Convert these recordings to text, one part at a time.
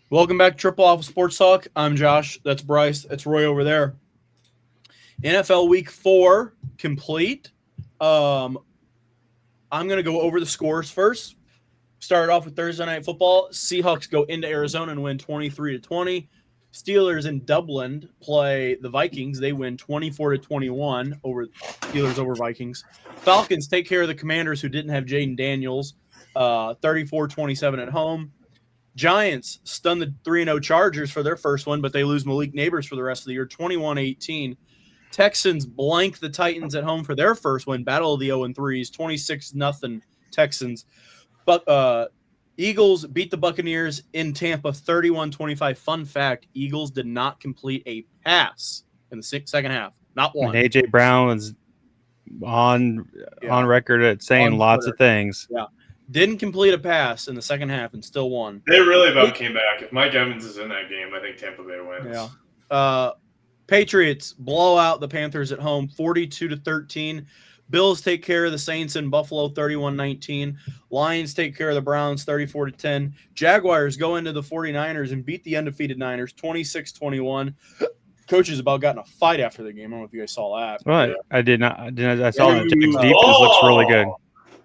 Welcome back to Triple Alpha Sports Talk. I'm Josh. That's Bryce. That's Roy over there. NFL Week 4 complete. I'm going to go over the scores first. Started off with Thursday Night Football. Seahawks go into Arizona and win 23-20. Steelers in Dublin play the Vikings. They win 24-21 over Steelers over Vikings. Falcons take care of the Commanders, who didn't have Jaden Daniels, 34-27 at home. Giants stun the 3-0 Chargers for their first one, but they lose Malik Neighbors for the rest of the year, 21-18. Texans blank the Titans at home for their first win, battle of the 0-3s, 26-0 Texans. But Eagles beat the Buccaneers in Tampa 31-25. Fun fact, Eagles did not complete a pass in the second half. Not one. And A.J. Brown was on record at saying lots of things. Yeah. Didn't complete a pass in the second half and still won. They really about came back. If Mike Evans is in that game, I think Tampa Bay wins. Yeah. Patriots blow out the Panthers at home 42-13. Bills take care of the Saints in Buffalo 31-19. Lions take care of the Browns 34-10. Jaguars go into the 49ers and beat the undefeated Niners 26-21. Coaches about got in a fight after the game. I don't know if you guys saw that. Right. Yeah. I did not. I saw that. Jags defense looks really good.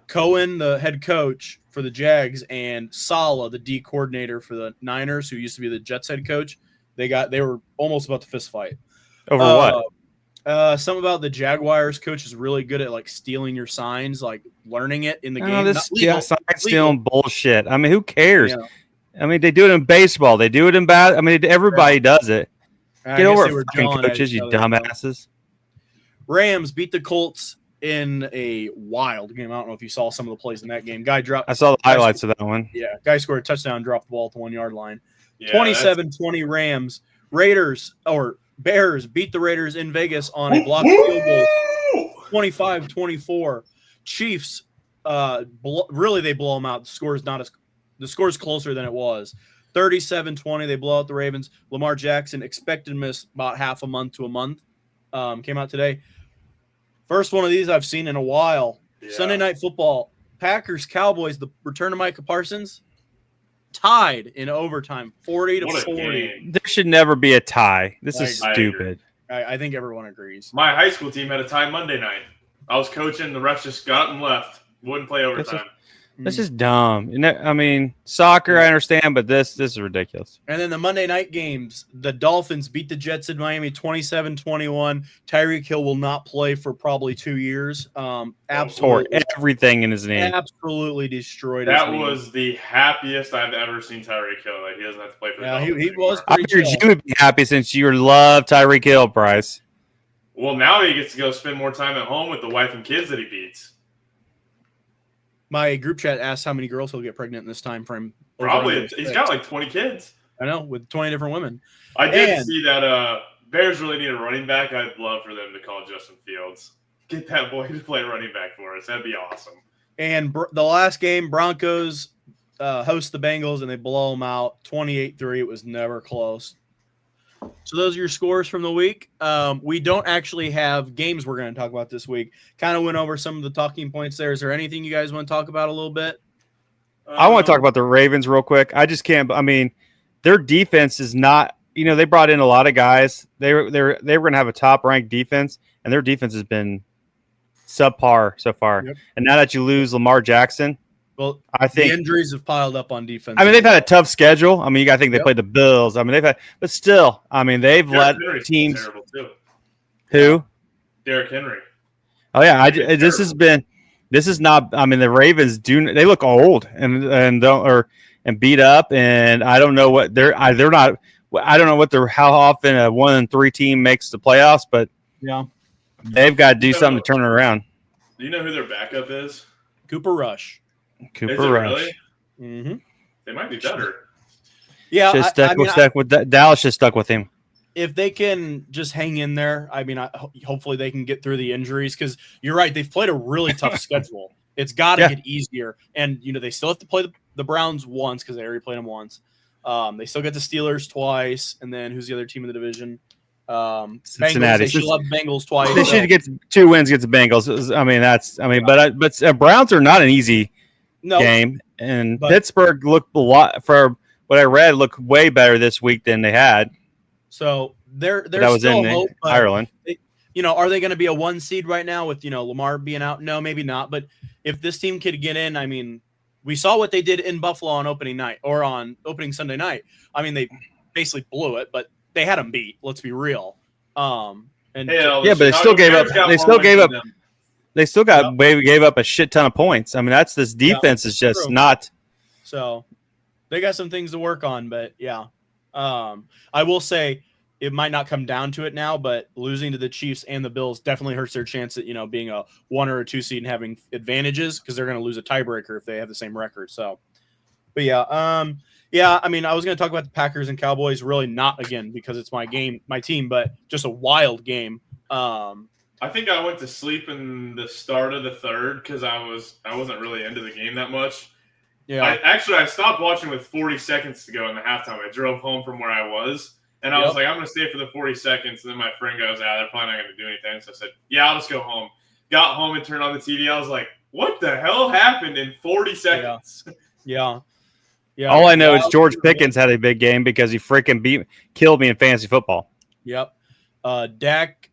Cohen, the head coach for the Jags, and Saleh, the D coordinator for the Niners, who used to be the Jets head coach, they were almost about to fist fight. Over what? Something about the Jaguars coach is really good at like stealing your signs, like learning it in the game. This sign stealing bullshit. I mean, who cares? Yeah. I mean, they do it in baseball. They do it in I mean, everybody does it. Get over it, fucking coaches, you dumbasses. Rams beat the Colts in a wild game. I don't know if you saw some of the plays in that game. I saw the highlights of that one. Yeah, guy scored a touchdown, dropped the ball at the 1 yard line. 27-20 Rams. Bears beat the Raiders in Vegas on a blocked field goal. 25-24. Chiefs, really they blow them out. The score's closer than it was. 37-20. They blow out the Ravens. Lamar Jackson expected to miss about half a month to a month. Came out today. First one of these I've seen in a while. Yeah. Sunday Night Football. Packers, Cowboys, the return of Micah Parsons, tied in overtime, 40-40. There should never be a tie. This is stupid. I think everyone agrees. My high school team had a tie Monday night. I was coaching. The refs just got and left. Wouldn't play overtime. This is dumb. I mean, soccer, I understand, but this is ridiculous. And then the Monday night games, the Dolphins beat the Jets in Miami 27-21. Tyreek Hill will not play for probably 2 years. Absolutely. Tore everything in his name. Absolutely destroyed his knee. That was the happiest I've ever seen Tyreek Hill. Like, he doesn't have to play for the Dolphins. He was I figured you would be happy since you love Tyreek Hill, Bryce. Well, now he gets to go spend more time at home with the wife and kids that he beats. My group chat asked how many girls he'll get pregnant in this time frame. Probably. He's got like 20 kids. I know, with 20 different women. I did see that Bears really need a running back. I'd love for them to call Justin Fields. Get that boy to play running back for us. That'd be awesome. And the last game, Broncos host the Bengals, and they blow them out 28-3. It was never close. So those are your scores from the week. We don't actually have games we're going to talk about this week. Kind of went over some of the talking points there. Is there anything you guys want to talk about a little bit? I want to talk about the Ravens real quick. I just can't. I mean, their defense is not. They brought in a lot of guys. They were going to have a top ranked defense, and their defense has been subpar so far. Yep. And now that you lose Lamar Jackson. Well, I think the injuries have piled up on defense. I mean, they've had a tough schedule. I mean, you got to think they played the Bills. I mean, but still, I mean, they've let teams. Terrible too. Who? Derrick Henry. Oh yeah, this is not. I mean, the Ravens they look old and beat up, and I don't know what they're not. I don't know how often a 1-3 team makes the playoffs, but yeah, they've got to do something to turn it around. Do you know who their backup is? Cooper Rush. Cooper Rush. Really? Mm-hmm. They might be better. Yeah, Dallas just stuck with him. If they can just hang in there, I mean, hopefully they can get through the injuries because you're right. They've played a really tough schedule. It's got to get easier. And, they still have to play the Browns once because they already played them once. They still get the Steelers twice. And then who's the other team in the division? Cincinnati. They still have Bengals twice. They should get 2 wins against the Bengals. I mean, but Browns are not an easy game. And Pittsburgh looked a lot for what I read looked way better this week than they had. So there's was still in hope. But Ireland. are they going to be a 1 seed right now with Lamar being out? No, maybe not. But if this team could get in, I mean, we saw what they did in Buffalo on opening night or on opening Sunday night. I mean, they basically blew it, but they had them beat. Let's be real. But they still gave up. They still gave up a shit ton of points. I mean, this defense is just true. not. So they got some things to work on, but yeah. I will say it might not come down to it now, but losing to the Chiefs and the Bills definitely hurts their chance at being a 1 or a 2 seed and having advantages because they're going to lose a tiebreaker if they have the same record. So, but yeah, I mean, I was going to talk about the Packers and Cowboys, really not again because it's my team, but just a wild game. I think I went to sleep in the start of the third because I wasn't really into the game that much. Yeah, I stopped watching with 40 seconds to go in the halftime. I drove home from where I was, and I was like, I'm going to stay for the 40 seconds. And then my friend goes, they're probably not going to do anything. So I said, yeah, I'll just go home. Got home and turned on the TV. I was like, what the hell happened in 40 seconds? Yeah. All I know is George Pickens had a big game because he freaking killed me in fantasy football. Yep. Dak,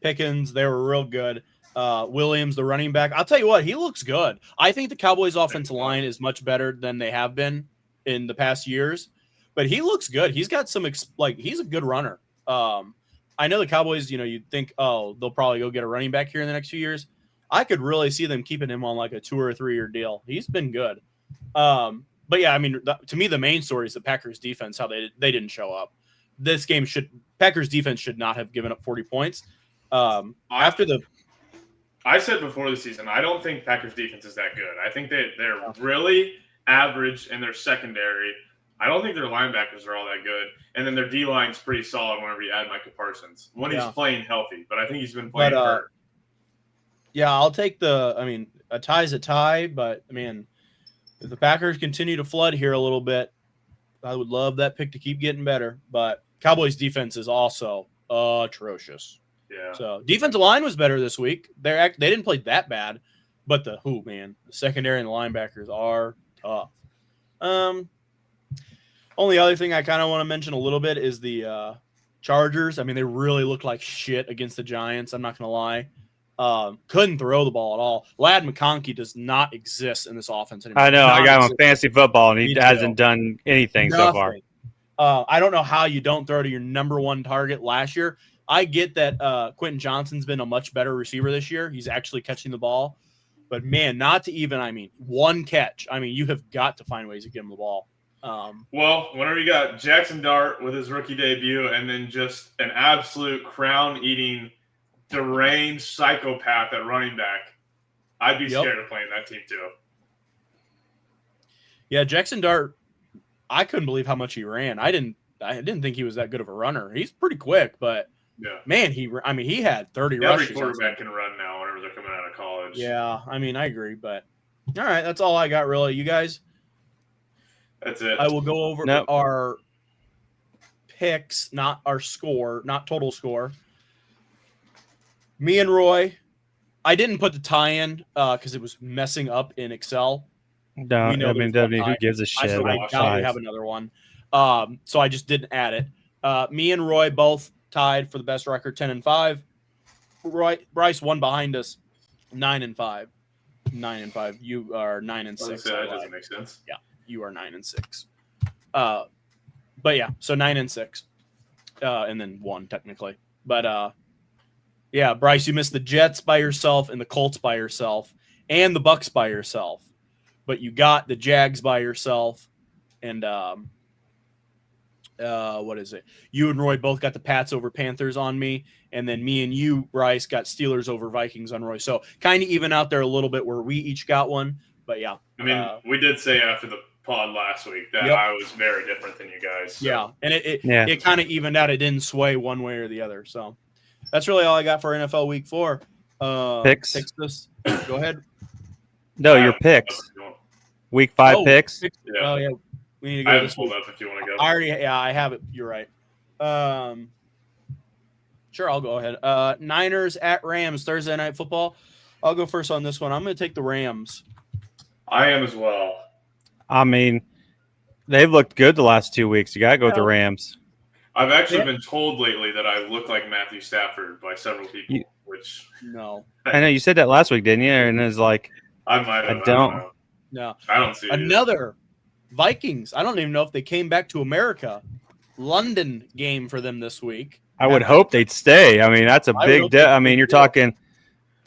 Pickens, they were real good. Williams, the running back. I'll tell you what, he looks good. I think the Cowboys' offensive line is much better than they have been in the past years, but he looks good. He's got some he's a good runner. I know the Cowboys, you'd think, they'll probably go get a running back here in the next few years. I could really see them keeping him on like a 2 or 3 year deal. He's been good. But yeah, I mean, to me, the main story is the Packers defense, how they didn't show up. This game Packers defense should not have given up 40 points. I said before the season, I don't think Packers defense is that good. I think they're really average in their secondary. I don't think their linebackers are all that good. And then their D-line's pretty solid whenever you add Micah Parsons. When he's playing healthy, but I think he's been playing hurt. Yeah, I'll take a tie's a tie, but, man, if the Packers continue to flood here a little bit, I would love that pick to keep getting better. But Cowboys defense is also atrocious. Yeah. So defensive line was better this week. They didn't play that bad, but the secondary and the linebackers are tough. Only other thing I kind of want to mention a little bit is the Chargers. I mean, they really looked like shit against the Giants. I'm not going to lie. Couldn't throw the ball at all. Ladd McConkey does not exist in this offense anymore. I know. I got him on fantasy football, and he hasn't done anything so far. I don't know how you don't throw to your number one target last year. I get that Quentin Johnson's been a much better receiver this year. He's actually catching the ball. But, man, not to even, one catch. You have got to find ways to give him the ball. Well, whenever you got Jackson Dart with his rookie debut and then just an absolute crown-eating, deranged psychopath at running back, I'd be scared of playing that team too. Yeah, Jackson Dart, I couldn't believe how much he ran. I didn't think he was that good of a runner. He's pretty quick, but man, he had 30 rushes. Every quarterback can run now whenever they're coming out of college. Yeah, I agree, but all right, that's all I got really. You guys? That's it. I will go over our picks, not our score, not total score. Me and Roy, I didn't put the tie in because it was messing up in Excel. No, who gives a shit? I doubt we have another one. So I just didn't add it. Me and Roy both tied for the best record, 10-5. Bryce won behind us, 9-5. 9-5. You are 9-6. That doesn't make sense. Yeah, you are 9-6. But yeah, so 9-6, and then 1 technically. But yeah, Bryce, you missed the Jets by yourself and the Colts by yourself and the Bucks by yourself, but you got the Jags by yourself. And what is it? You and Roy both got the Pats over Panthers on me, and then me and you, Bryce, got Steelers over Vikings on Roy. So kind of even out there a little bit where we each got one. But yeah, we did say after the pod last week that I was very different than you guys. So. Yeah, and it kind of evened out. It didn't sway one way or the other. So that's really all I got for NFL Week 4. Picks. Go ahead. No, your picks. Week 5 picks. Yeah. Oh yeah. We need to go. I have it pulled up if you want to go. I have it. You're right. Sure, I'll go ahead. Niners at Rams, Thursday Night Football. I'll go first on this one. I'm going to take the Rams. I am as well. They've looked good the last 2 weeks. You got to go with the Yeah. Rams. I've actually been told lately that I look like Matthew Stafford by several people, which No. I know you said that last week, didn't you? And it's like, I might have. I I don't don't. know. No. I don't see it. Another Vikings. I don't even know if they came back to America. London game for them this week. I would hope they'd stay. I mean, that's a I would big. hope they I mean, you're stay. talking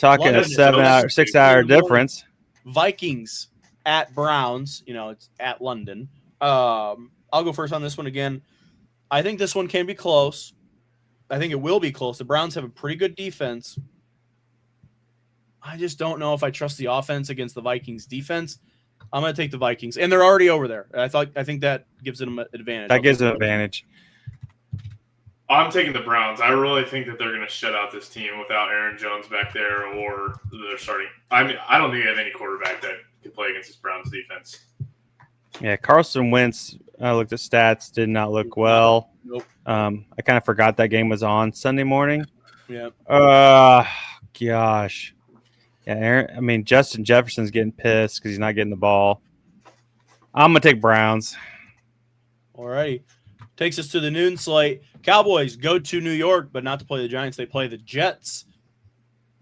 London a is 7-hour, 6-hour in the morning. difference. Vikings at Browns. It's at London. I'll go first on this one again. I think this one can be close. I think it will be close. The Browns have a pretty good defense. I just don't know if I trust the offense against the Vikings defense. I'm going to take the Vikings, and they're already over there. I think that gives them an advantage. That gives them an advantage. I'm taking the Browns. I really think that they're going to shut out this team without Aaron Jones back there, or they're starting. I mean, I don't think they have any quarterback that can play against this Browns defense. Yeah, Carson Wentz. I looked at stats. Did not look well. Nope. I kind of forgot that game was on Sunday morning. Yeah. Gosh. Yeah, Justin Jefferson's getting pissed because he's not getting the ball. I'm gonna take Browns. All righty. Takes us to the noon slate. Cowboys go to New York, but not to play the Giants. They play the Jets.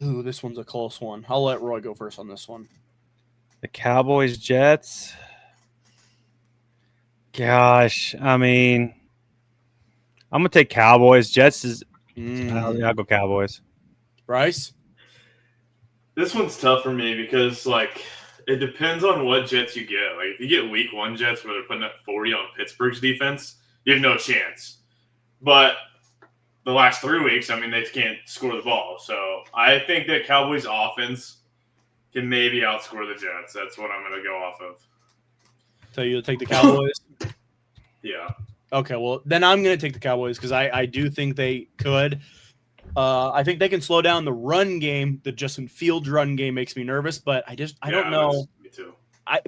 Ooh, this one's a close one. I'll let Roy go first on this one. The Cowboys, Jets. Gosh, I'm gonna take Cowboys. Jets is. I'll go Cowboys. Bryce? This one's tough for me because, it depends on what Jets you get. Like, if you get Week 1 Jets where they're putting up 40 on Pittsburgh's defense, you have no chance. But the last 3 weeks, they can't score the ball. So I think that Cowboys offense can maybe outscore the Jets. That's what I'm going to go off of. Tell you to take the Cowboys? Yeah. Okay, well, then I'm going to take the Cowboys because I do think they could. I think they can slow down the run game. The Justin Fields run game makes me nervous, but I don't know. Me too.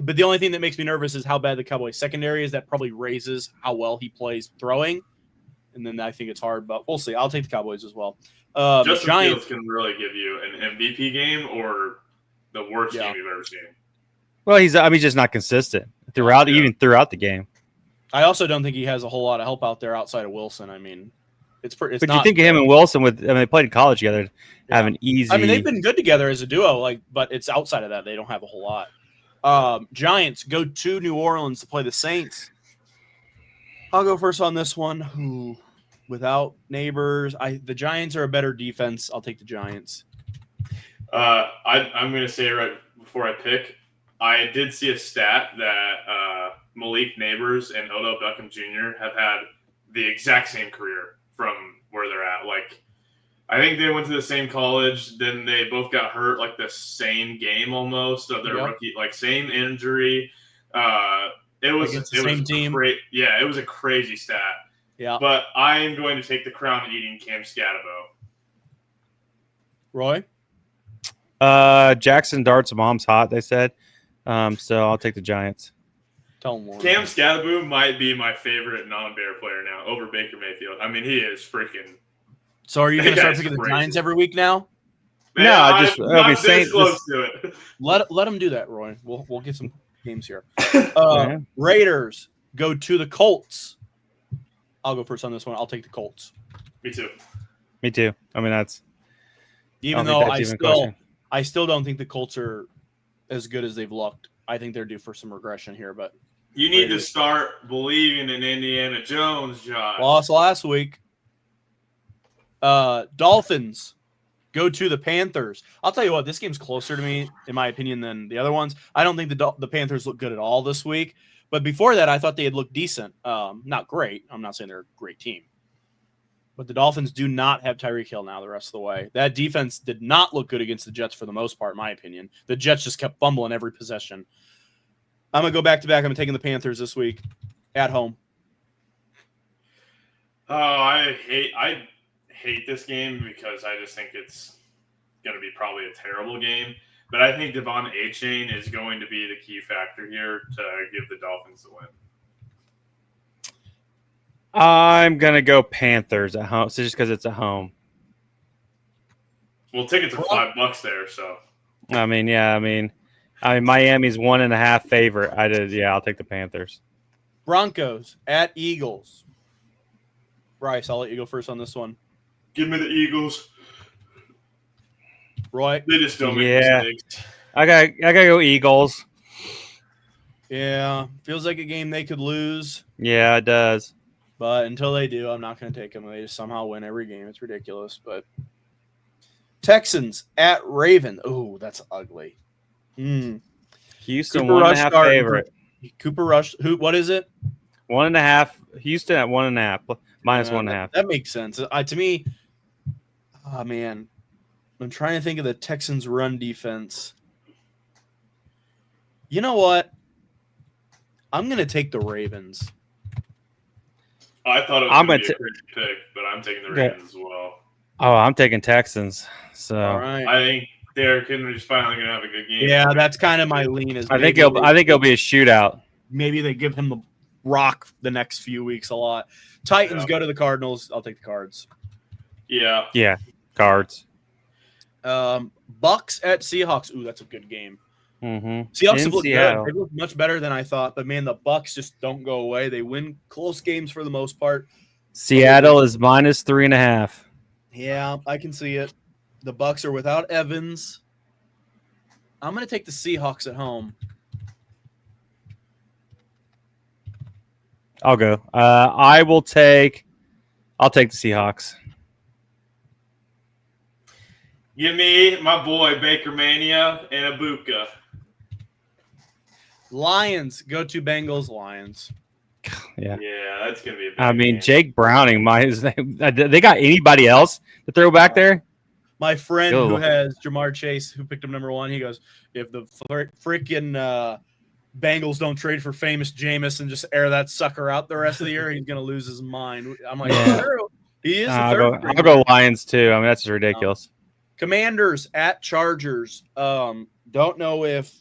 But the only thing that makes me nervous is how bad the Cowboys secondary is. That probably raises how well he plays throwing. And then I think it's hard, but we'll see. I'll take the Cowboys as well. Justin Giants Fields can really give you an MVP game or the worst game you've ever seen. Well, he's just not consistent even throughout the game. I also don't think he has a whole lot of help out there outside of Wilson. But you think of him and Wilson they played in college together, have an easy. They've been good together as a duo, but it's outside of that they don't have a whole lot. Giants go to New Orleans to play the Saints. I'll go first on this one. Without Neighbors, the Giants are a better defense. I'll take the Giants. I'm going to say right before I pick, I did see a stat that Malik Neighbors and Odell Beckham Jr. have had the exact same career from where they're at. I think they went to the same college. Then they both got hurt the same game almost of their rookie, same injury. It was the same team. Great. Yeah, it was a crazy stat. Yeah. But I am going to take the crown eating Cam Scatabo. Roy? Jackson Dart's mom's hot, they said. So I'll take the Giants. Tell him more. Cam Scatabo might be my favorite non-Bear player now over Baker Mayfield. He is freaking. So are you going to start picking the Giants every week now? Man, no, I'm not this close to it. Let them do that, Roy. We'll get some games here. Raiders go to the Colts. I'll go first on this one. I'll take the Colts. Me too. That's even though I still don't think the Colts are as good as they've looked. I think they're due for some regression here, but you need to start believing in Indiana Jones, Josh. Lost last week. Dolphins go to the Panthers. I'll tell you what, this game's closer to me, in my opinion, than the other ones. I don't think the Panthers look good at all this week. But before that, I thought they had looked decent. Not great. I'm not saying they're a great team. But the Dolphins do not have Tyreek Hill now the rest of the way. That defense did not look good against the Jets for the most part, in my opinion. The Jets just kept fumbling every possession. I'm going to go back-to-back. I'm taking the Panthers this week at home. Oh, I hate this game because I just think it's going to be probably a terrible game. But I think Devon Achane is going to be the key factor here to give the Dolphins the win. I'm going to go Panthers at home. So just because it's at home. Well, tickets are $5 there, so. Miami's 1.5 favorite. I'll take the Panthers. Broncos at Eagles. Bryce, I'll let you go first on this one. Give me the Eagles. Roy? They just don't make mistakes. I gotta go Eagles. Yeah, feels like a game they could lose. Yeah, it does. But until they do, I'm not going to take them. They just somehow win every game. It's ridiculous. But Texans at Raven. Oh, that's ugly. Houston, Cooper 1.5 favorite. Cooper Rush. What is it? 1.5. Houston at 1.5. Minus 1.5. That makes sense. To me, oh, man. I'm trying to think of the Texans' run defense. You know what? I'm going to take the Ravens. I thought it was going to be a crazy pick, but I'm taking the Ravens as well. Oh, I'm taking Texans. So all right. I think Derrick Henry's finally going to have a good game. Yeah, that's kind of my lean. I think it'll be a shootout. Maybe they give him the rock the next few weeks a lot. Titans go to the Cardinals. I'll take the Cards. Yeah. Yeah, Cards. Bucks at Seahawks. Ooh, that's a good game. Mm-hmm. Seahawks have looked good. They look much better than I thought, but man, the Bucks just don't go away. They win close games for the most part. Seattle is minus 3.5. Yeah, I can see it. The Bucks are without Evans. I'm going to take the Seahawks at home. I'll go. I'll take the Seahawks. Give me my boy Baker Mania and Ibuka. Lions go to Bengals. Lions. Yeah, that's gonna be a big game. Game. Jake Browning. They got anybody else to throw back there? My friend who has Jamar Chase, who picked him number 1, he goes, if the freaking Bengals don't trade for famous Jameis and just air that sucker out the rest of the year, he's gonna lose his mind. I'm like, he is. I'll go Lions too. I mean, that's just ridiculous. Commanders at Chargers. Don't know if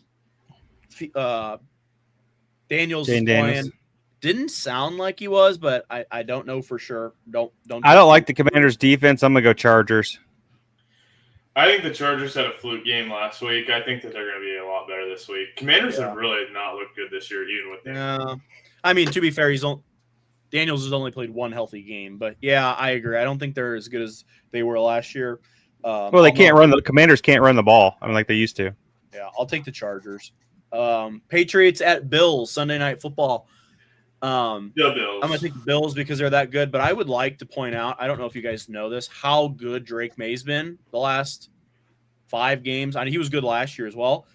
Daniels is playing. Didn't sound like he was, but I don't know for sure. Don't. I don't like the Commanders' defense. I'm gonna go Chargers. I think the Chargers had a fluke game last week. I think that they're going to be a lot better this week. Commanders have really not looked good this year, even with them. Yeah, I mean, to be fair, Daniels has only played one healthy game, but yeah, I agree. I don't think they're as good as they were last year. Well, they can't run the Commanders can't run the ball. I mean, like they used to. Yeah, I'll take the Chargers. Patriots at Bills Sunday Night Football. The Bills. I'm gonna take the Bills because they're that good. But I would like to point out, I don't know if you guys know this, how good Drake May's been the last 5 games. I mean, he was good last year as well.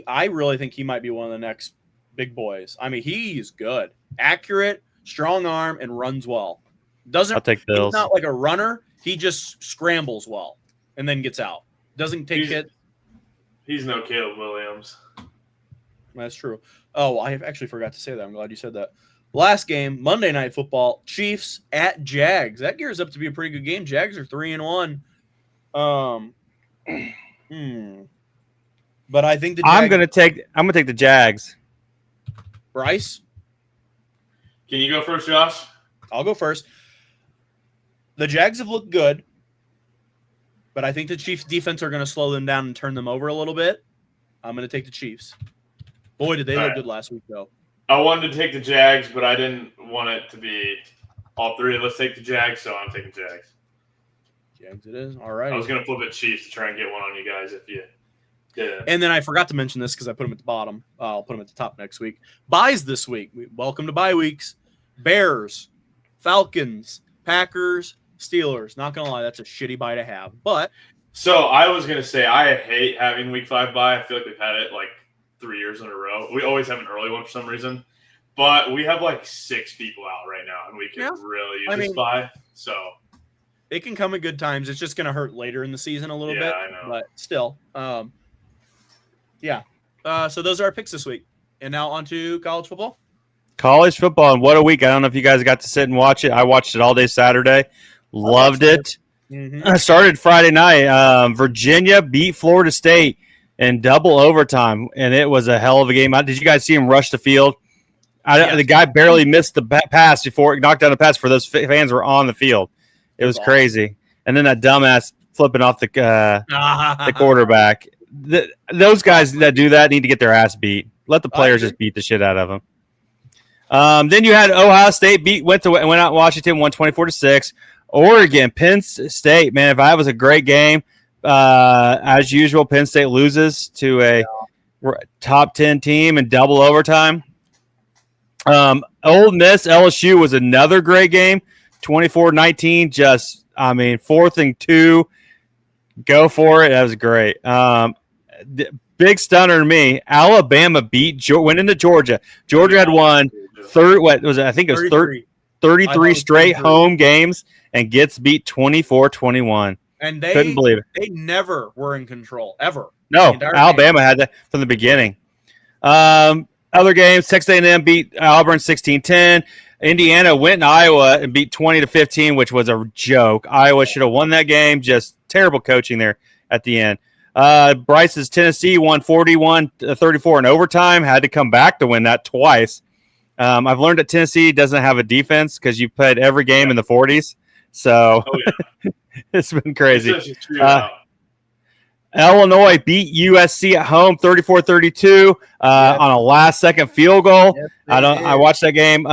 I really think he might be one of the next big boys. I mean, he's good, accurate, strong arm, and runs well. I'll take Bills. He's not like a runner. He just scrambles well and then gets out. Doesn't take hits. He's no Caleb Williams. That's true. Oh, I actually forgot to say that. I'm glad you said that. Last game, Monday Night Football, Chiefs at Jags. That gears up to be a pretty good game. Jags are 3-1. But I think I'm gonna take the Jags. Bryce? Can you go first, Josh? I'll go first. The Jags have looked good, but I think the Chiefs' defense are going to slow them down and turn them over a little bit. I'm going to take the Chiefs. Boy, did they look good last week, though. I wanted to take the Jags, but I didn't want it to be all three. Let's take the Jags, so I'm taking Jags. Jags it is. All right. I was going to flip it Chiefs to try and get one on you guys if you did. And then I forgot to mention this because I put them at the bottom. I'll put them at the top next week. Buys this week. Welcome to bye weeks. Bears, Falcons, Packers, Steelers. Not going to lie, that's a shitty bye to have. But so I was going to say I hate having week 5 bye. I feel like we've had it like 3 years in a row. We always have an early one for some reason. But we have like 6 people out right now, and we can really use this bye. So it can come at good times. It's just going to hurt later in the season a little bit. I know. But still, so those are our picks this week. And now on to college football. College football, and what a week. I don't know if you guys got to sit and watch it. I watched it all day Saturday. Loved it. Mm-hmm. I started Friday night. Virginia beat Florida State in double overtime, and it was a hell of a game. Did you guys see him rush the field? The guy barely missed the pass before it knocked down the pass for those fans were on the field. It was crazy. And then that dumbass flipping off the quarterback. Those guys that do that need to get their ass beat. Let the players just beat the shit out of them. Then you had Ohio State went out Washington, won 24-6. Oregon, Penn State, man, if I was a great game. As usual, Penn State loses to a top 10 team in double overtime. Ole Miss, LSU was another great game, 24-19. Just, fourth and 2, go for it. That was great. Big stunner to me. Alabama went into Georgia. Georgia had won 33 straight home games and gets beat 24-21. And couldn't believe it. They never were in control, ever. No, Alabama had that from the beginning. Other games, Texas A&M beat Auburn 16-10. Indiana went in Iowa and beat 20-15, which was a joke. Iowa should have won that game. Just terrible coaching there at the end. Bryce's Tennessee won 41-34 in overtime. Had to come back to win that twice. I've learned that Tennessee doesn't have a defense because you played every game in the 40s. So it's been crazy. Illinois beat USC at home 34-32 on a last-second field goal. I watched that game.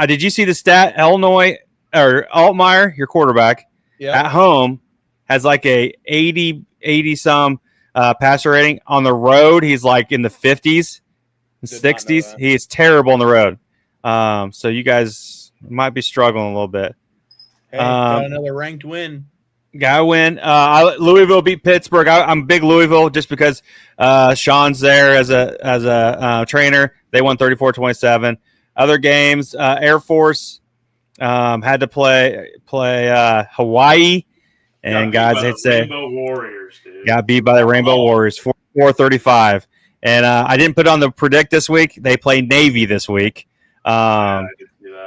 Did you see the stat? Illinois or Altmaier, your quarterback, at home has like a 80-some passer rating. On the road, he's like in the 50s and 60s. He is terrible on the road. So you guys might be struggling a little bit. Hey, got another ranked win. Got to win. Louisville beat Pittsburgh. I'm a big Louisville just because Sean's there as a trainer. They won 34-27. Other games, Air Force had to play Hawaii, and guys, I'd say Rainbow Warriors, dude. Got beat by the Rainbow Warriors 4-35. And I didn't put on the predict this week. They play Navy this week.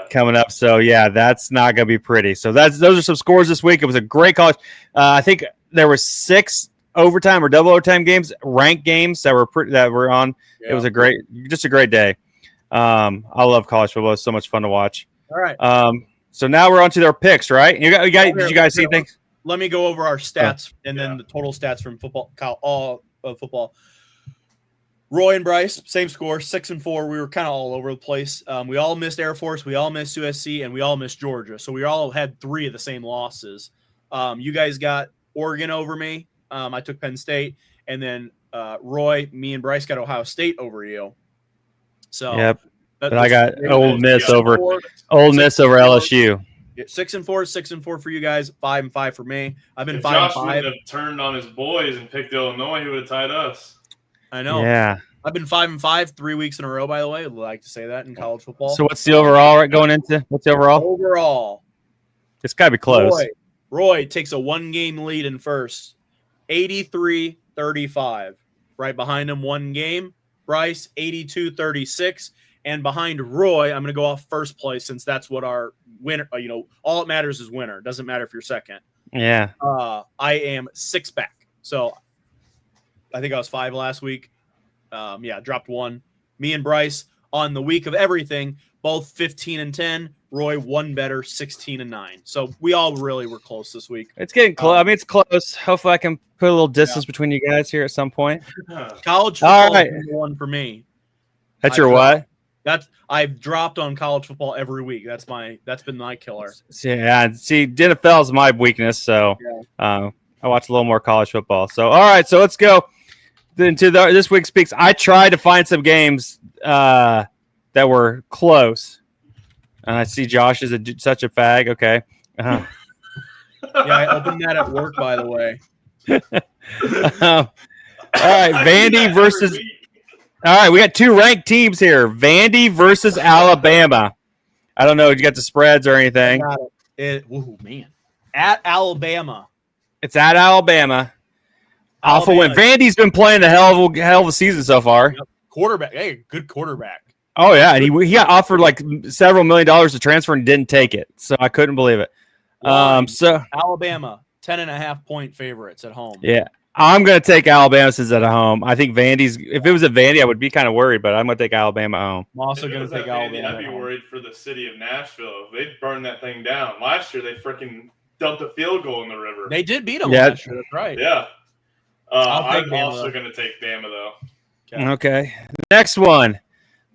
Coming up, so that's not going to be pretty. So those are some scores this week. It was a great college. I think there were 6 overtime or double overtime games, ranked games that were on. Yeah. It was a great day. I love college football. It's so much fun to watch. All right. So now we're on to their picks, right? Did you guys see things? Let me go over our stats and then the total stats from football. All of football. Roy and Bryce, same score, 6-4. We were kind of all over the place. We all missed Air Force, we all missed USC, and we all missed Georgia. So we all had 3 of the same losses. You guys got Oregon over me. I took Penn State, and then Roy, me, and Bryce got Ohio State over you. So yep. But I got Ole Miss over LSU. 6-4, 6-4 for you guys. 5-5 for me. I've been 5-5. Josh would have turned on his boys and picked Illinois, he would have tied us. I know. Yeah. I've been 5-5 3 weeks in a row, by the way. I'd like to say that in college football. So what's the overall going into? What's the overall? Overall. It's got to be close. Roy takes a 1-game lead in first. 83-35. Right behind him, 1 game. Bryce, 82-36. And behind Roy, I'm going to go off first place since that's what our winner, all it matters is winner. It doesn't matter if you're second. Yeah. I am 6 back. So I think I was 5 last week. Dropped 1. Me and Bryce on the week of everything, both 15-10. Roy 1 better, 16-9. So we all really were close this week. It's getting close. It's close. Hopefully, I can put a little distance between you guys here at some point. College football is one for me. That's your what? I've dropped on college football every week. That's been my killer. Yeah. See, NFL is my weakness, so I watch a little more college football. So all right, so let's go into this week's picks. I tried to find some games that were close. And I see Josh is such a fag. Okay. Yeah, I opened that at work, by the way. All right, Vandy versus. All right, we got 2 ranked teams here. Vandy versus Alabama. I don't know. You got the spreads or anything? Oh man, at Alabama. It's at Alabama. Alpha win. Vandy's been playing a hell of a season so far. Yep. Quarterback. Hey, good quarterback. Oh yeah, and he got offered like several $1 million to transfer and didn't take it. So I couldn't believe it. So Alabama 10.5 point favorites at home. Yeah, I'm gonna take Alabama since at home. I think Vandy's. If it was at Vandy, I would be kind of worried, but I'm gonna take Alabama at home. I'm also gonna take Alabama. I'd be worried for the city of Nashville. They'd burn that thing down. Last year, they freaking dumped a field goal in the river. They did beat them last year. That's right. Yeah. I'm also gonna take Bama though. Okay. Next one.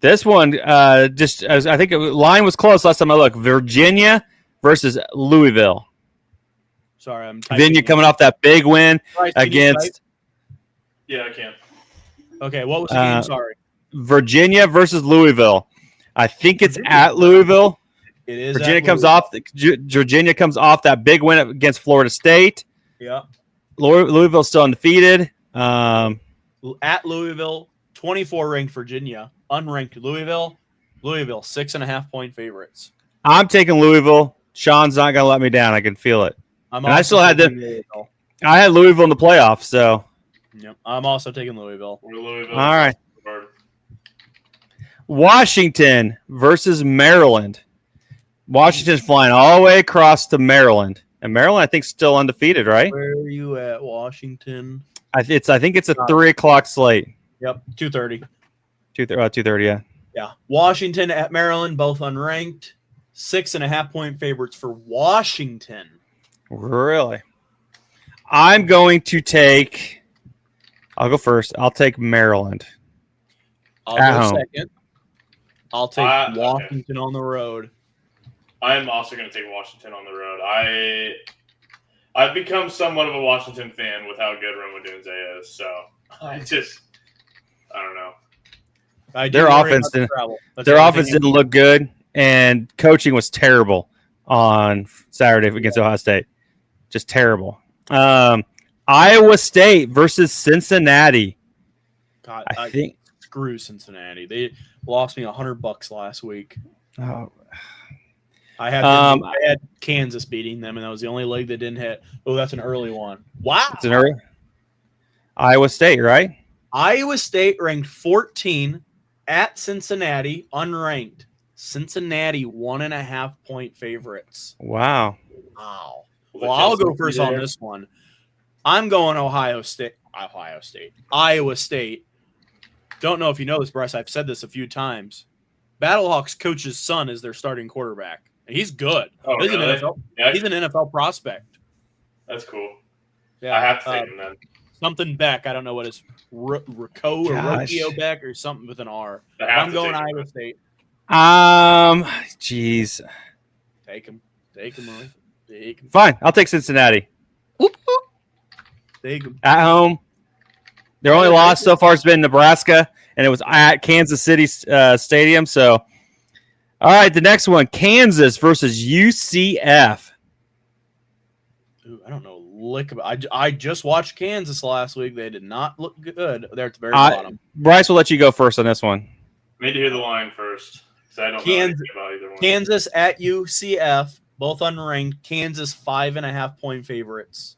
This one, I think line was close last time I looked. Virginia versus Louisville. Sorry, I'm typing. Virginia coming off that big win Bryce, can you type? against. Yeah, I can. Okay, what was the game? Sorry. Virginia versus Louisville. I think it's at Louisville. It is. Virginia at comes Louisville. off. Virginia comes off that big win against Florida State. Yeah. Louisville's still undefeated. At Louisville, 24 ranked Virginia, unranked Louisville. Louisville 6.5-point favorites. I'm taking Louisville. Sean's not gonna let me down. I can feel it. I still had Louisville. I had Louisville in the playoffs. So. Yep. I'm also taking Louisville. Louisville. All right. Washington versus Maryland. Washington's flying all the way across to Maryland, and Maryland, I think, still undefeated, right? Where are you at, Washington? I think it's a 3:00 slate. Yep, 2:30. 2:30, yeah. Yeah, Washington at Maryland, both unranked. 6.5-point favorites for Washington. Really? I'm going to take. I'll go first. I'll take Maryland. I'll at go home. second. I'll take Washington on the road. I'm also going to take Washington on the road. I've become somewhat of a Washington fan with how good Roma Dunze is. So I don't know. Their offense didn't look good, and coaching was terrible on Saturday against Ohio State. Just terrible. Iowa State versus Cincinnati. God, I think screw Cincinnati. They lost me $100 last week. Oh. I had Kansas beating them, and that was the only leg that didn't hit. Oh, that's an early one. Wow. It's an early. Iowa State, right? Iowa State ranked 14 at Cincinnati, unranked. Cincinnati 1.5-point favorites. Wow. Wow. Well, I'll go first on this one. I'm going Iowa State. Iowa State. Don't know if you know this, Bryce. I've said this a few times. Battlehawks coach's son is their starting quarterback. And he's good. Oh, he's really? He's an NFL prospect. That's cool. Yeah, I have to take him then. Something Beck. I don't know what his Rico or Rokio Beck or something with an R. I'm going Iowa State. Jeez. Take him. Take him, Roy. Take him. Fine. I'll take Cincinnati. Whoop, whoop. Take him. At home. Their only loss so far has been Nebraska, and it was at Kansas City Stadium. So, all right, the next one, Kansas versus UCF. Ooh, I don't know lick about. I just watched Kansas last week. They did not look good. They're at the very bottom. Bryce will let you go first on this one. I need to hear the line first, because I don't know anything about either one. Kansas at UCF, both unranked. Kansas 5.5-point favorites.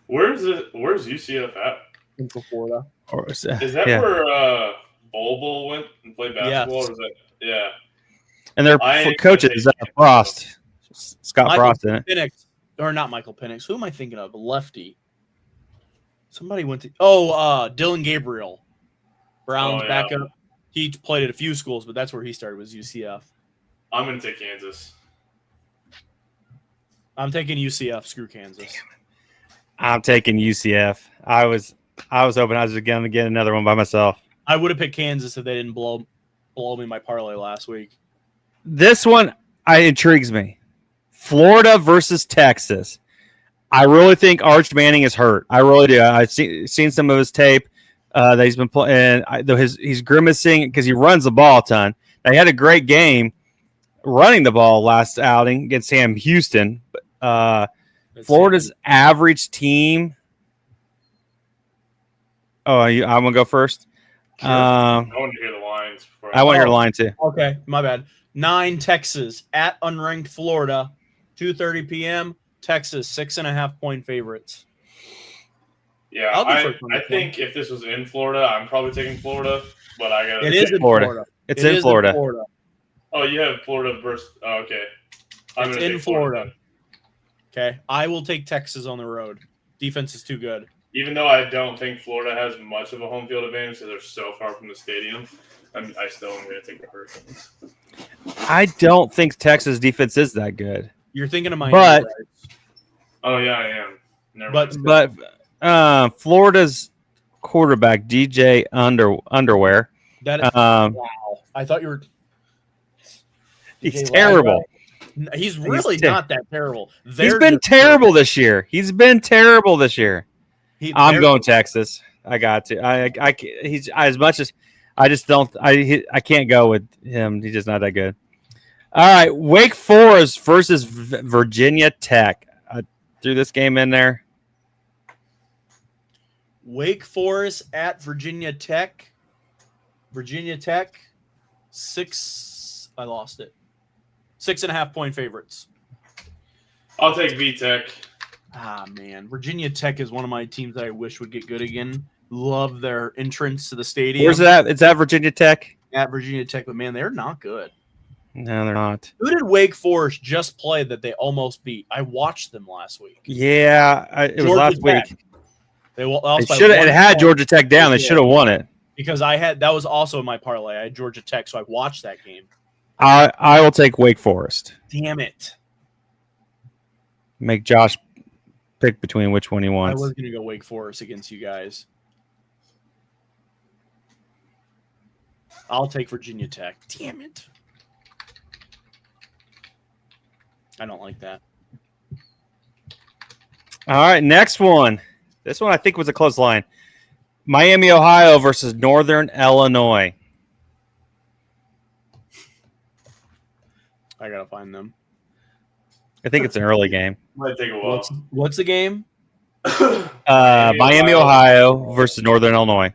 Where's UCF at? In Florida. Is that where Bowl went and played basketball? Yes. Or is that, yeah. And their coach is Frost. Scott Michael Frost in it. Penix, or not Michael Penix. Who am I thinking of? Lefty. Somebody went to Dylan Gabriel. Brown's backup. He played at a few schools, but that's where he started, was UCF. I'm going to take Kansas. I'm taking UCF. Screw Kansas. I'm taking UCF. I was hoping I was going to get another one by myself. I would have picked Kansas if they didn't blow me my parlay last week. This one intrigues me. Florida versus Texas. I really think Arch Manning is hurt. I really do. I've seen some of his tape that he's been playing. He's grimacing because he runs the ball a ton. Now, he had a great game running the ball last outing against Sam Houston. Florida's average team. Oh, I'm going to go first? Sure. I want to hear the lines. I want to hear the line, too. Okay, my bad. 9 Texas at unranked Florida, 2:30 p.m. Texas 6.5-point favorites. Yeah, I think if this was in Florida, I'm probably taking Florida, but I got it is in Florida. It's in Florida. Oh, you have Florida versus. Oh, okay. It's in Florida. Okay, I will take Texas on the road. Defense is too good. Even though I don't think Florida has much of a home field advantage because they're so far from the stadium, I still am going to take the Hurricanes. I don't think Texas defense is that good. You're thinking of Miami. Oh yeah, I am. But Florida's quarterback DJ Underwear That is wow. I thought you were. He's terrible. He's really not that terrible. He's been terrible this year. I'm going Texas. I got to. He's as much as I just don't. I can't go with him. He's just not that good. All right, Wake Forest versus Virginia Tech. I threw this game in there. Wake Forest at Virginia Tech. Virginia Tech, 6. I lost it. 6.5 point favorites. I'll take VTech. Ah, man. Virginia Tech is one of my teams that I wish would get good again. Love their entrance to the stadium. Where's that? It's at Virginia Tech? At Virginia Tech, but man, they're not good. No, they're not. Who did Wake Forest just play that they almost beat? I watched them last week. Yeah, it was last week. It had Georgia Tech down. They should have won it. Because that was also in my parlay. I had Georgia Tech, so I watched that game. I will take Wake Forest. Damn it. Make Josh pick between which one he wants. I was going to go Wake Forest against you guys. I'll take Virginia Tech. Damn it. I don't like that. All right, next one. This one I think was a close line. Miami, Ohio versus Northern Illinois. I gotta find them. I think it's an early game. Might take a while. What's the game? Miami, Ohio versus Northern Illinois.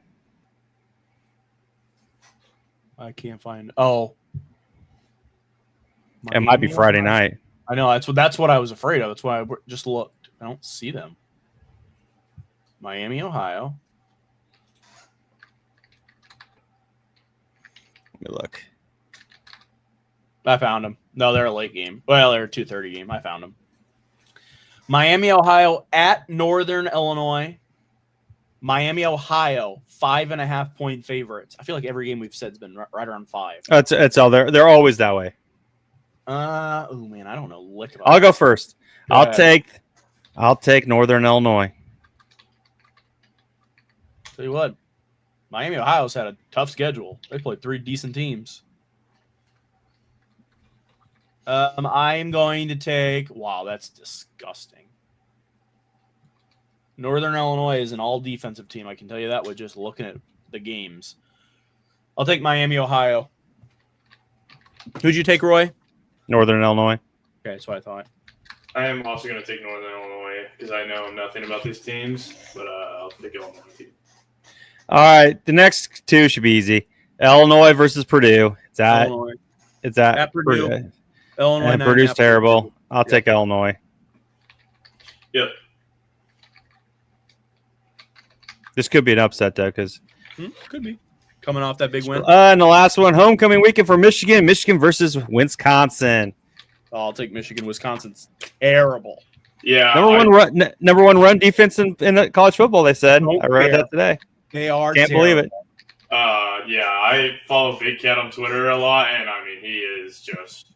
I can't find. Oh, it might be Friday night. I know that's what I was afraid of. That's why I just looked. I don't see them. Miami, Ohio. Let me look. I found them. No, they're a late game. Well, they're a 2:30 game. I found them. Miami, Ohio at Northern Illinois. Miami, Ohio, 5.5 point favorites. I feel like every game we've said has been right around 5. It's all there. They're always that way. Oh man, I don't know. Lick about I'll go first. I'll take Northern Illinois. Tell you what, Miami, Ohio's had a tough schedule. They played 3 decent teams. I'm going to take. Wow, that's disgusting. Northern Illinois is an all-defensive team. I can tell you that with just looking at the games. I'll take Miami, Ohio. Who'd you take, Roy? Northern Illinois. Okay, that's what I thought. I am also going to take Northern Illinois because I know nothing about these teams, but I'll take Illinois too. All right, the next 2 should be easy. Illinois versus Purdue. It's at Purdue. Illinois and Purdue's terrible. Purdue. I'll take Illinois. Yep. This could be an upset though, because could be coming off that big win. And the last one, homecoming weekend for Michigan. Michigan versus Wisconsin. Oh, I'll take Michigan. Wisconsin's terrible. Yeah, number one run defense in the college football. They said. I read that today. They are. Can't believe it. Yeah, I follow Big Cat on Twitter a lot, and I mean he is just.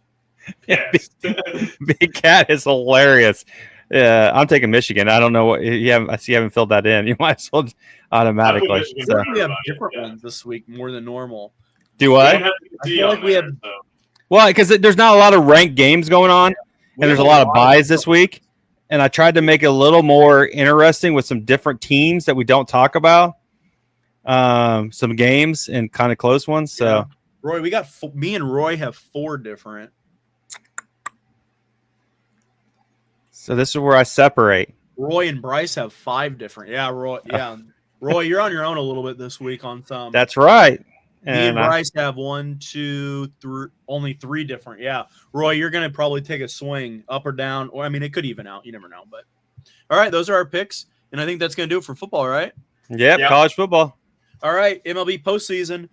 Big Cat is hilarious. Yeah, I'm taking Michigan. I don't know what I see. You haven't filled that in. You might as well automatically. We have different ones this week more than normal. Do what? I feel like we have. Well, because there's not a lot of ranked games going on, and there's a lot of buys this week. And I tried to make it a little more interesting with some different teams that we don't talk about. Some games and kind of close ones. So, yeah. Roy, we got me and Roy have 4 different. So this is where I separate. Roy and Bryce have 5 different. Yeah, Roy. Yeah, Roy, you're on your own a little bit this week on some. That's right. Me and Bryce have 1, 2, 3, only 3 different. Yeah, Roy, you're gonna probably take a swing up or down, or I mean, it could even out. You never know. But all right, those are our picks, and I think that's gonna do it for football, right? Yep. College football. All right, MLB postseason.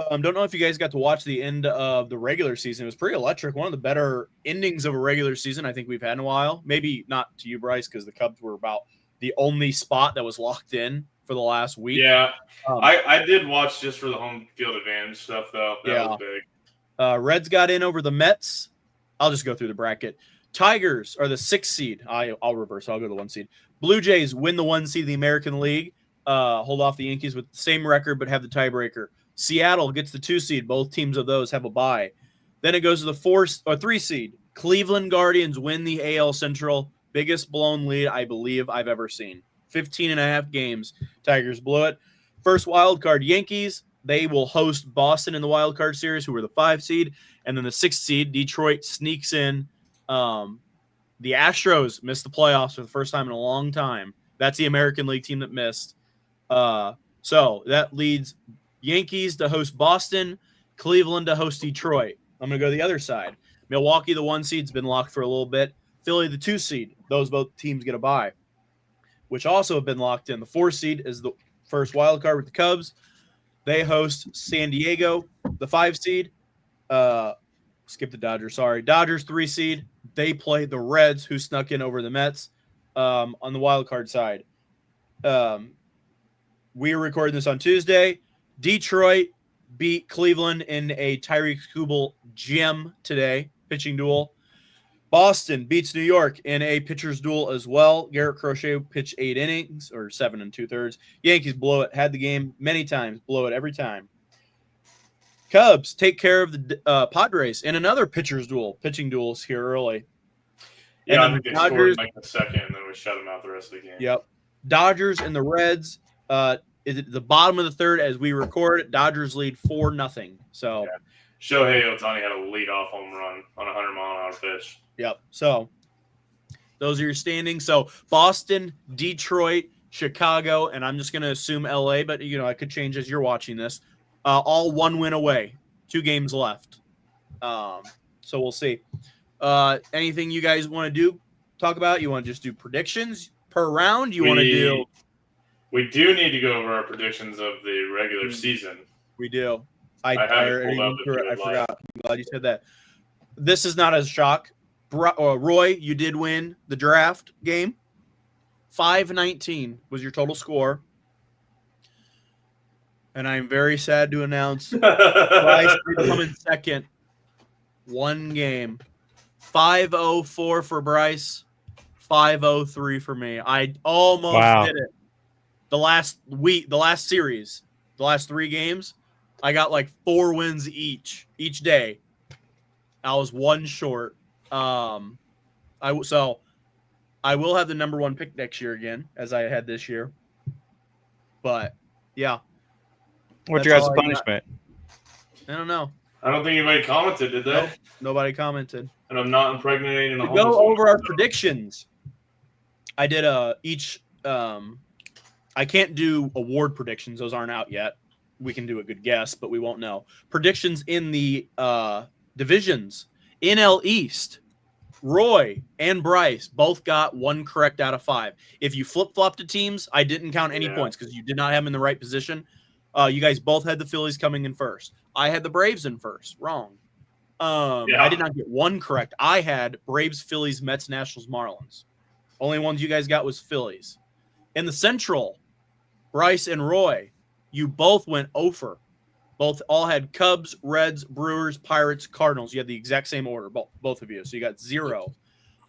Don't know if you guys got to watch the end of the regular season. It was pretty electric. One of the better endings of a regular season I think we've had in a while. Maybe not to you, Bryce, because the Cubs were about the only spot that was locked in for the last week. Yeah, I did watch just for the home field advantage stuff, though. That was big. Reds got in over the Mets. I'll just go through the bracket. Tigers are the 6th seed. I'll reverse. I'll go to the 1 seed. Blue Jays win the 1 seed of the American League. Hold off the Yankees with the same record, but have the tiebreaker. Seattle gets the 2 seed. Both teams of those have a bye. Then it goes to the 4 or 3 seed. Cleveland Guardians win the AL Central. Biggest blown lead I believe I've ever seen. 15.5 games. Tigers blew it. First wild card, Yankees. They will host Boston in the wild card series, who were the 5 seed. And then the 6th seed, Detroit, sneaks in. The Astros missed the playoffs for the first time in a long time. That's the American League team that missed. So that leads Yankees to host Boston, Cleveland to host Detroit. I'm going to go to the other side. Milwaukee, the 1 seed's been locked for a little bit. Philly, the 2 seed. Those both teams get a bye, which also have been locked in. The 4 seed is the first wild card with the Cubs. They host San Diego, the 5 seed. Skip the Dodgers, sorry. Dodgers, 3 seed. They play the Reds, who snuck in over the Mets on the wild card side. We are recording this on Tuesday. Detroit beat Cleveland in a Tyreek Kubel gem today, pitching duel. Boston beats New York in a pitcher's duel as well. Garrett Crochet pitched 8 innings, or 7 2/3. Yankees blow it. Had the game many times. Blow it every time. Cubs take care of the Padres in another pitcher's duel. Pitching duels here early. Yeah, And I think they scored in like the second, and then we shut them out the rest of the game. Yep. Dodgers and the Reds. Is it the bottom of the 3rd as we record? Dodgers lead 4-0. So, yeah. Shohei Ohtani had a leadoff home run on a 100-mile-an-hour pitch. Yep. So those are your standings. So Boston, Detroit, Chicago, and I'm just going to assume LA, but I could change as you're watching this. All 1 win away. 2 games left. So we'll see. Anything you guys want to talk about? You want to just do predictions per round? You want to do? We do need to go over our predictions of the regular season. We do. I forgot. I'm glad you said that. This is not a shock. Roy, you did win the draft game. 5-19 was your total score. And I'm very sad to announce Bryce did come in second. 1 game. 5-0-4 for Bryce. 5-0-3 for me. I almost did it. The last series, the last 3 games, I got like 4 wins each day. I was 1 short. I will have the number 1 pick next year again, as I had this year. But yeah. What's your guys' punishment? I don't know. I don't think anybody commented, did they? Nope, nobody commented. And I'm not impregnating a go over our predictions. I did each. I can't do award predictions; those aren't out yet. We can do a good guess, but we won't know. Predictions in the divisions. NL East, Roy and Bryce both got 1 correct out of 5. If you flip-flopped the teams, I didn't count any points because you did not have them in the right position. You guys both had the Phillies coming in first. I had the Braves in first. Wrong. I did not get 1 correct. I had Braves, Phillies, Mets, Nationals, Marlins. Only ones you guys got was Phillies. In the Central, Bryce and Roy, you both went over. All had Cubs, Reds, Brewers, Pirates, Cardinals. You had the exact same order, both of you. So you got 0.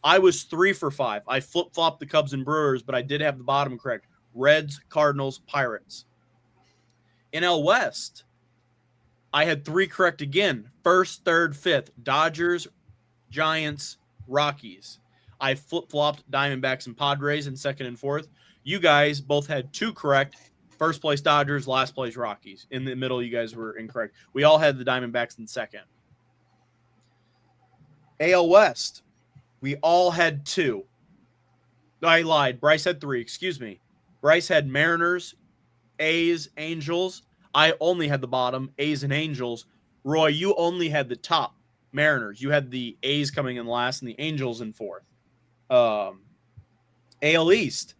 I was 3 for 5. I flip-flopped the Cubs and Brewers, but I did have the bottom correct. Reds, Cardinals, Pirates. NL West, I had 3 correct again. 1st, 3rd, 5th. Dodgers, Giants, Rockies. I flip-flopped Diamondbacks and Padres in 2nd and 4th. You guys both had 2 correct. 1st place Dodgers, last place Rockies. In the middle, you guys were incorrect. We all had the Diamondbacks in 2nd. AL West, we all had 2. I lied. Bryce had 3. Excuse me. Bryce had Mariners, A's, Angels. I only had the bottom, A's and Angels. Roy, you only had the top, Mariners. You had the A's coming in last and the Angels in 4th. AL East,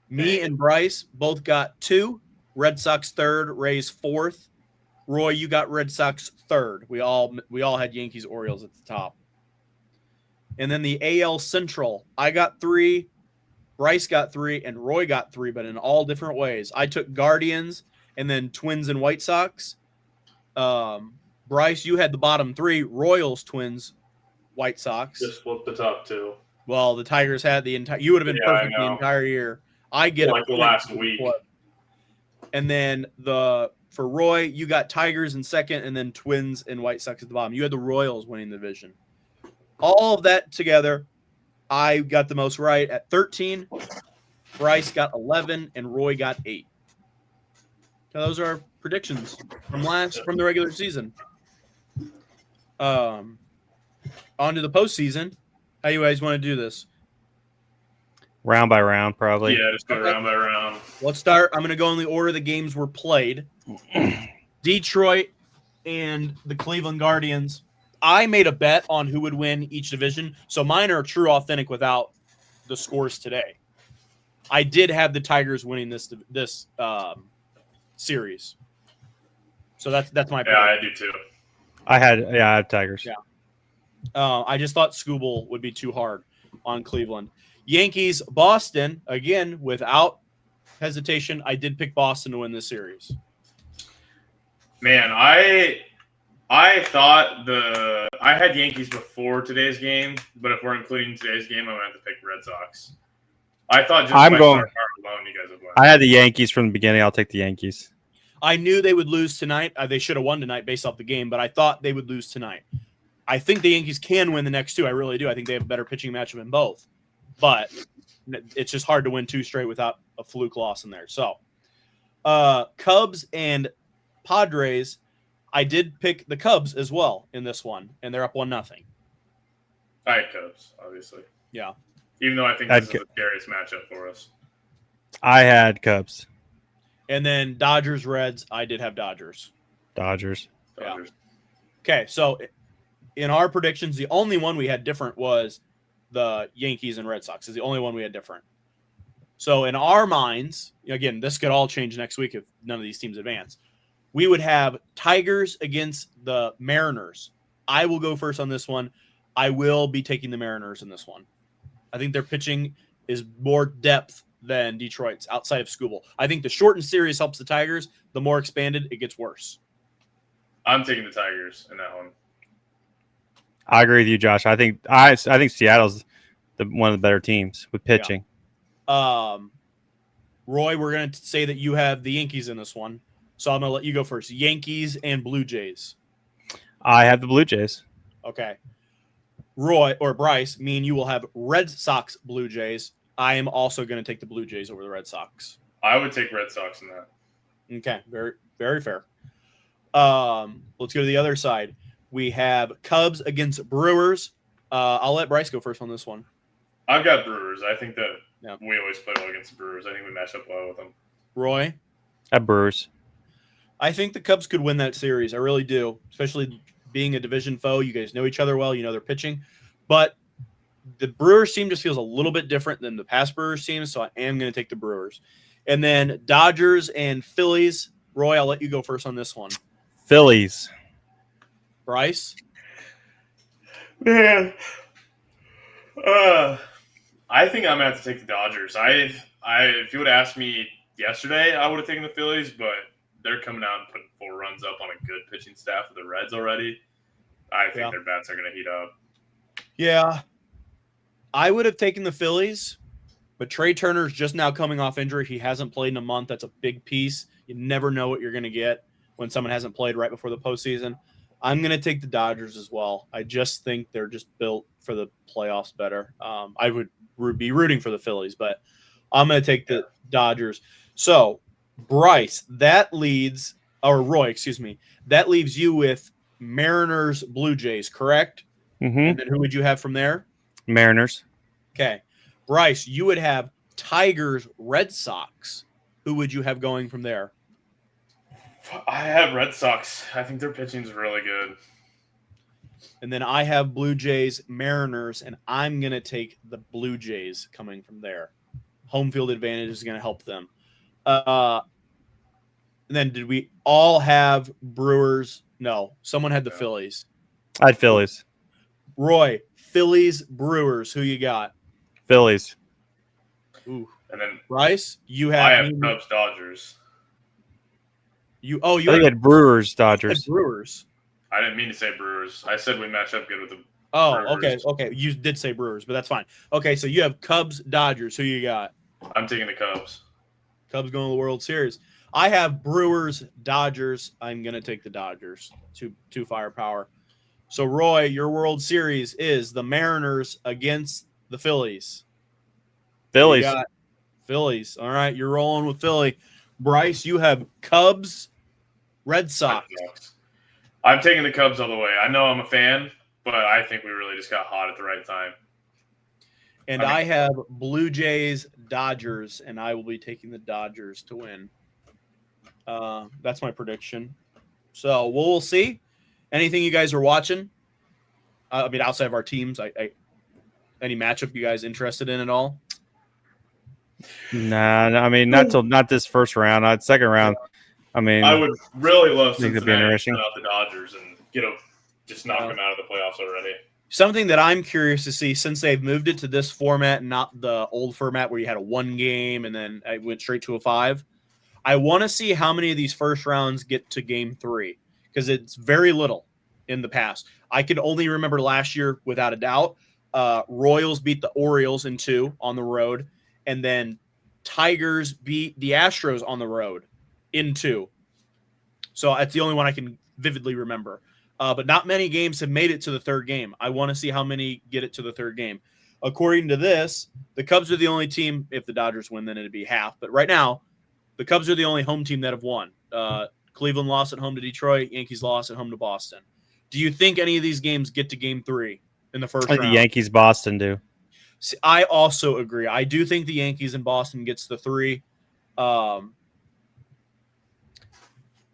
me and Bryce both got 2. Red Sox 3rd, Rays 4th. Roy, you got Red Sox 3rd. We all had Yankees, Orioles at the top. And then the AL Central, I got 3. Bryce got 3 and Roy got 3, but in all different ways. I took Guardians and then Twins and White Sox. Bryce, you had the bottom 3, Royals, Twins, White Sox. Just flip the top 2. Well, the Tigers had the entire – you would have been perfect the entire year. I get like the last week. And then the for Roy, you got Tigers in second, and then Twins and White Sox at the bottom. You had the Royals winning the division. All of that together, I got the most right at 13. Bryce got 11, and Roy got 8. So those are our predictions from the regular season. On to the postseason. How you guys want to do this? Round by round, probably. Yeah, just go round by round. Let's start. I'm going to go in the order the games were played. Detroit and the Cleveland Guardians. I made a bet on who would win each division, so mine are true authentic without the scores today. I did have the Tigers winning this series, so that's my pick. Yeah, I do too. I had Tigers. Yeah. I just thought Scooble would be too hard on Cleveland. Yankees, Boston, again, without hesitation, I did pick Boston to win this series. Man, I thought I had Yankees before today's game, but if we're including today's game, I'm going to have to pick Red Sox. I thought just by alone, you guys would win. I had the Yankees from the beginning. I'll take the Yankees. I knew they would lose tonight. They should have won tonight based off the game, but I thought they would lose tonight. I think the Yankees can win the next two. I really do. I think they have a better pitching matchup in both. But it's just hard to win 2 straight without a fluke loss in there. So, Cubs and Padres, I did pick the Cubs as well in this one, and they're up 1-0. I had Cubs, obviously. Yeah. Even though I think this is the scariest matchup for us. I had Cubs. And then Dodgers, Reds, I did have Dodgers. Dodgers. Yeah. Okay, so in our predictions, the only one we had different was the Yankees and Red Sox. Is the only one we had different. So in our minds, again, this could all change next week if none of these teams advance. We would have Tigers against the Mariners. I will go first on this one. I will be taking the Mariners in this one. I think their pitching is more depth than Detroit's outside of Scooble. I think the shortened series helps the Tigers. The more expanded, it gets worse. I'm taking the Tigers in that one. I agree with you, Josh. I think Seattle's one of the better teams with pitching. Yeah. Roy, we're going to say that you have the Yankees in this one. So I'm going to let you go first. Yankees and Blue Jays. I have the Blue Jays. Okay. Roy or Bryce, me and you will have Red Sox, Blue Jays. I am also going to take the Blue Jays over the Red Sox. I would take Red Sox in that. Okay. Very, very fair. Let's go to the other side. We have Cubs against Brewers. I'll let Bryce go first on this one. I've got Brewers. I think that we always play well against the Brewers. I think we match up well with them. Roy? I have Brewers. I think the Cubs could win that series. I really do, especially being a division foe. You guys know each other well. You know their pitching. But the Brewers team just feels a little bit different than the past Brewers teams, so I am going to take the Brewers. And then Dodgers and Phillies. Roy, I'll let you go first on this one. Phillies. Bryce? Man. I think I'm going to have to take the Dodgers. If you would have asked me yesterday, I would have taken the Phillies, but they're coming out and putting 4 runs up on a good pitching staff with the Reds already. I think their bats are going to heat up. Yeah. I would have taken the Phillies, but Trey Turner's just now coming off injury. He hasn't played in a month. That's a big piece. You never know what you're going to get when someone hasn't played right before the postseason. I'm going to take the Dodgers as well. I just think they're just built for the playoffs better. I would be rooting for the Phillies, but I'm going to take the Dodgers. So, Bryce, that leaves you with Mariners, Blue Jays, correct? Mm-hmm. And then who would you have from there? Mariners. Okay. Bryce, you would have Tigers, Red Sox. Who would you have going from there? I have Red Sox. I think their pitching is really good. And then I have Blue Jays, Mariners, and I'm going to take the Blue Jays coming from there. Home field advantage is going to help them. And then did we all have Brewers? No, someone had the Phillies. I had Phillies. Roy, Phillies, Brewers. Who you got? Phillies. Ooh. And then Bryce, I have Cubs, Dodgers. I think had Brewers, Dodgers. Brewers. I didn't mean to say Brewers. I said we match up good with the Brewers. Okay. You did say Brewers, but that's fine. Okay, so you have Cubs, Dodgers. Who you got? I'm taking the Cubs. Cubs going to the World Series. I have Brewers, Dodgers. I'm going to take the Dodgers. Two firepower. So, Roy, your World Series is the Mariners against the Phillies. Phillies. You got Phillies. All right, you're rolling with Philly. Bryce, you have Cubs, Red Sox. I'm taking the Cubs all the way. I know I'm a fan, but I think we really just got hot at the right time. And I have Blue Jays, Dodgers, and I will be taking the Dodgers to win. That's my prediction. So we'll see. Anything you guys are watching? I mean, outside of our teams, any matchup you guys interested in at all? Nah, I mean, not this first round. Second round. I mean, I would really love think it'd be Cincinnati to interesting. shut out the Dodgers and just knock them out of the playoffs already. Something that I'm curious to see, since they've moved it to this format, not the old format where you had a 1 game and then I went straight to a 5. I want to see how many of these first rounds get to game 3, because it's very little in the past. I can only remember last year, without a doubt, Royals beat the Orioles in 2 on the road, and then Tigers beat the Astros on the road in 2. So that's the only one I can vividly remember. But not many games have made it to the third game. I want to see how many get it to the third game. According to this, the Cubs are the only team. If the Dodgers win, then it'd be half. But right now, the Cubs are the only home team that have won. Cleveland lost at home to Detroit. Yankees lost at home to Boston. Do you think any of these games get to game 3 in the first round? The Yankees, Boston do. See, I also agree. I do think the Yankees and Boston gets the 3.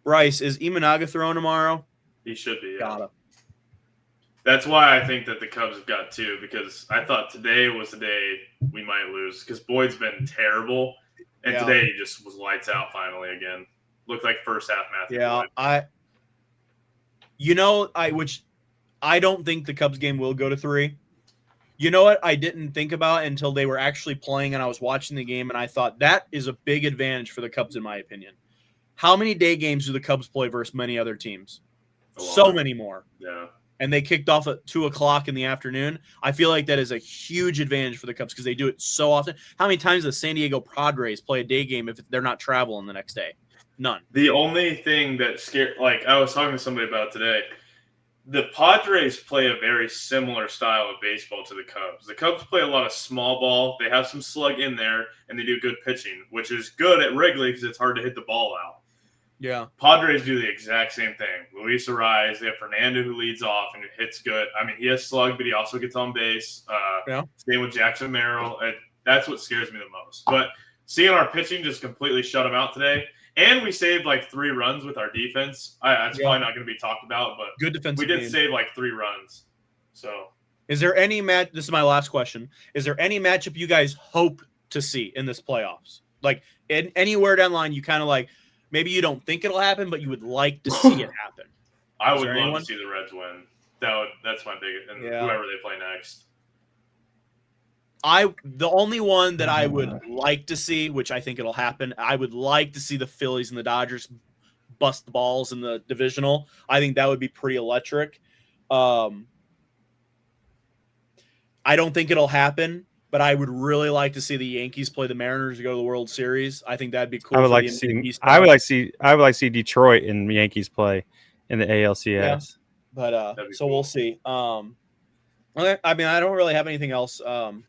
Bryce, is Imanaga throwing tomorrow? He should be. Got him. That's why I think that the Cubs have got 2, because I thought today was the day we might lose, because Boyd's been terrible, and today he just was lights out finally again. Looked like first half Matthew Boyd. I don't think the Cubs game will go to 3. You know what I didn't think about until they were actually playing and I was watching the game, and I thought that is a big advantage for the Cubs in my opinion. How many day games do the Cubs play versus many other teams? So many more. Yeah. And they kicked off at 2:00 in the afternoon. I feel like that is a huge advantage for the Cubs because they do it so often. How many times does San Diego Padres play a day game if they're not traveling the next day? None. The only thing that scared, like I was talking to somebody about it today, the Padres play a very similar style of baseball to the Cubs. The Cubs play a lot of small ball. They have some slug in there, and they do good pitching, which is good at Wrigley because it's hard to hit the ball out. Yeah. Padres do the exact same thing. Luis Ariz, they have Fernando who leads off and hits good. I mean, he has slug, but he also gets on base. Same with Jackson Merrill. And that's what scares me the most. But seeing our pitching just completely shut them out today, and we saved like 3 runs with our defense. That's probably not going to be talked about, but good defense. We did save like 3 runs. So, is there any match? This is my last question. Is there any matchup you guys hope to see in this playoffs? Like anywhere down the line, you kind of like. Maybe you don't think it'll happen, but you would like to see it happen. I would love to see the Reds win. That's my biggest, and whoever they play next. The only one that I would like to see, which I think it'll happen, I would like to see the Phillies and the Dodgers bust the balls in the divisional. I think that would be pretty electric. I don't think it'll happen. But I would really like to see the Yankees play the Mariners to go to the World Series. I think that'd be cool. I would like to see Detroit and Yankees play in the ALCS. Yeah. But so cool. We'll see. Okay. I mean, I don't really have anything else. I'm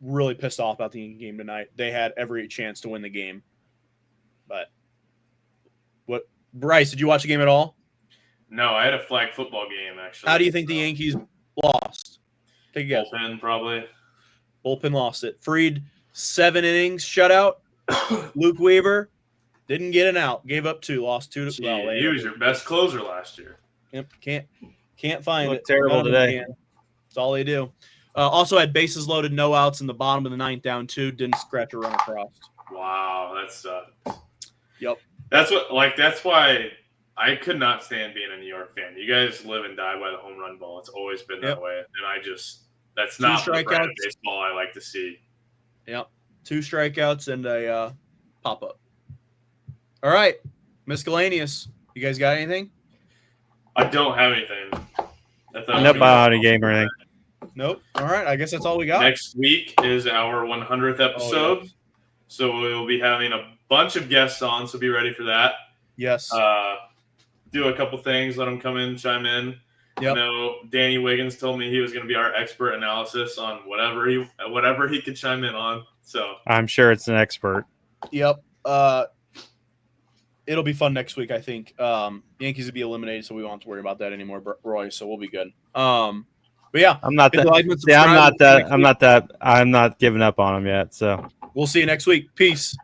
really pissed off about the Yankee game tonight. They had every chance to win the game. But what, Bryce? Did you watch the game at all? No, I had a flag football game actually. How do you think the Yankees lost? Take a guess. Bullpen, probably. Bullpen lost it. Fried, 7 innings, shutout. Luke Weaver didn't get an out. Gave up 2. Lost 2 to. He was your best closer last year. Yep. Can't find it. Terrible today. That's all they do. Also had bases loaded, no outs in the bottom of the 9th, down 2. Didn't scratch a run across. Wow, that sucks. Yep. That's why I could not stand being a New York fan. You guys live and die by the home run ball. It's always been that way. And that's not the brand of baseball I like to see. Yep. 2 strikeouts and a pop-up. All right. Miscellaneous. You guys got anything? I don't have anything. Not about a game or anything. Nope. All right. I guess that's all we got. Next week is our 100th episode. So we'll be having a bunch of guests on, so be ready for that. Yes. Do a couple things, let them come in, chime in. Yep. I know Danny Wiggins told me he was going to be our expert analysis on whatever he could chime in on. So I'm sure it's an expert. Yep. It'll be fun next week, I think. Yankees will be eliminated, so we won't have to worry about that anymore, Roy. So we'll be good. But yeah, I'm not hit that. the like and Yeah, subscribe. I'm not giving up on them yet. So We'll see you next week. Peace.